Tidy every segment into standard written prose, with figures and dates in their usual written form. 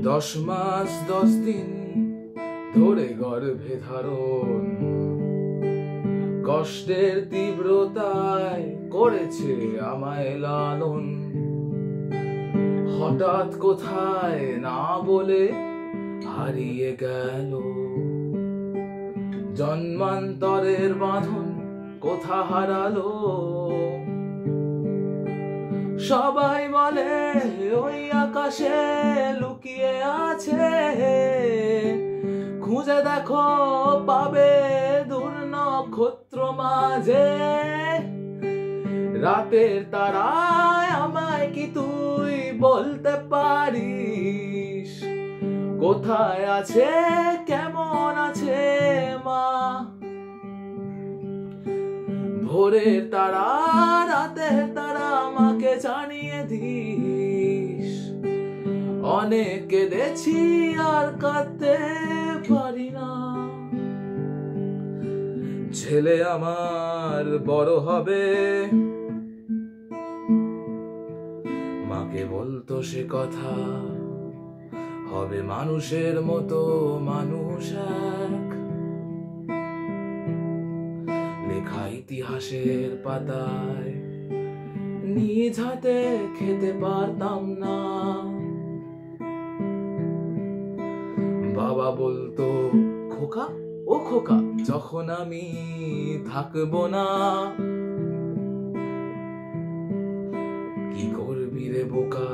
10 মাস 10 দিন ধরে গর্ভে ধারণ, কষ্টের তীব্রতায় করেছে আমায় লালন। হঠাৎ কোথায় না বলে হারিয়ে গেল, জন্মান্তরের বাঁধন কোথা হারালো। সবাই বলে ওই আকাশে লুকিয়ে আছে, খুঁজে দেখো পাবে দূর নক্ষত্র মাঝে। রাতের তারায় আমায় কি তুই বলতে পারিস, কোথায় আছে কেমন আছে মা? ভোরের তারা রাতের তারা আমাকে জানিয়ে দিস, অনেক কেঁদেছি আর কাঁদতে পারি না। ছেলে আমার বড় হবে, মাকে বলতো সে কথা, হবে মানুষের মতো মানুষ এক। লেখা ইতিহাসের পাতায় নিজ হাতে খেতে পারতাম না। বাবা বলতো খোকা ও খোকা, যখন আমি থাকবো না, কি করবি রে বোকা?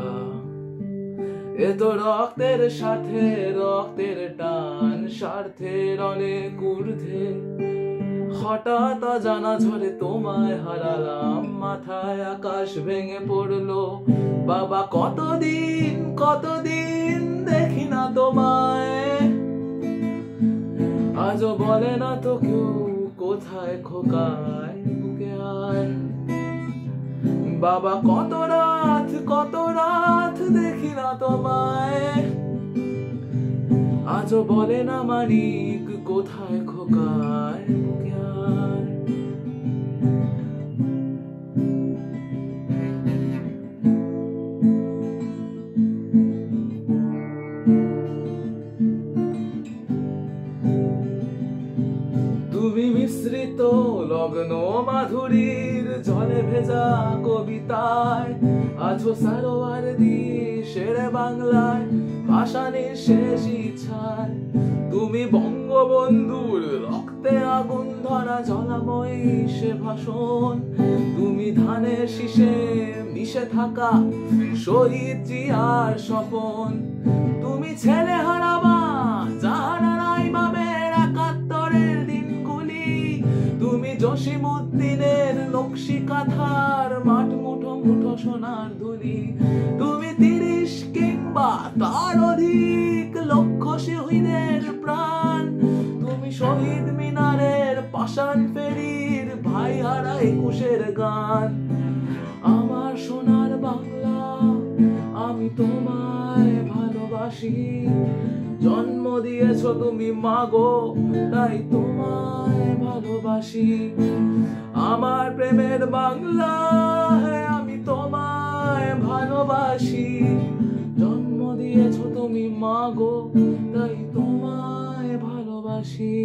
এ তো রক্তের সাথে রক্তের টান, স্বার্থের অনেক ঊর্ধ্বে। হঠাৎ অজানা ঝড়ে তোমায় হারালাম, মাথায় আকাশ ভেঙে পড়লো। বাবা কতদিন কতদিন দেখি না তোমায়, আজও বলে না তো কেউ কোথায় খোকায় বুকে আয়। বাবা কত রাত দেখি না তোমায়, আজও বলে না মানিক কোথায় খোকায় বুকে আয়। তুমি মিশ্রিত লগ্ন মাধুরীর জলে ভেজা কবিতায়, আছো সারোয়ার দি শেরে বাংলায় ভাসানির শেষ ইচ্ছায়। তুমি বঙ্গবন্ধুর রক্তে আগুন ধরা জলাময়ী সে ভাষণ, তুমি ধানের শীষে মিশে থাকা শহীদ জিয়ার স্বপন। তুমি ছেলে হারাবা যাহারা নাই বাবের ৭১-এর দিনগুলি, তুমি জসিমউদ্দিনের নকশি কাঁথার মাঠ মুঠো মুঠো সোনার ধুলি। তুমি ৩০ কিংবা তার অধিক লক্ষ শহীদের প্রাণ, তুমি শহীদ মিনারের পাষাণ ফেরির ভাই হারা ২১-এর গান। আমার সোনার বাংলা আমি তোমায় ভালোবাসি, জন্ম দিয়েছো তুমি মাগো তাই তোমায় ভালোবাসি। আমার প্রেমের বাংলা আমি তোমায় ভালোবাসি, জন্ম দিয়েছো তুমি মাগো তাই তোমায় ভালোবাসি।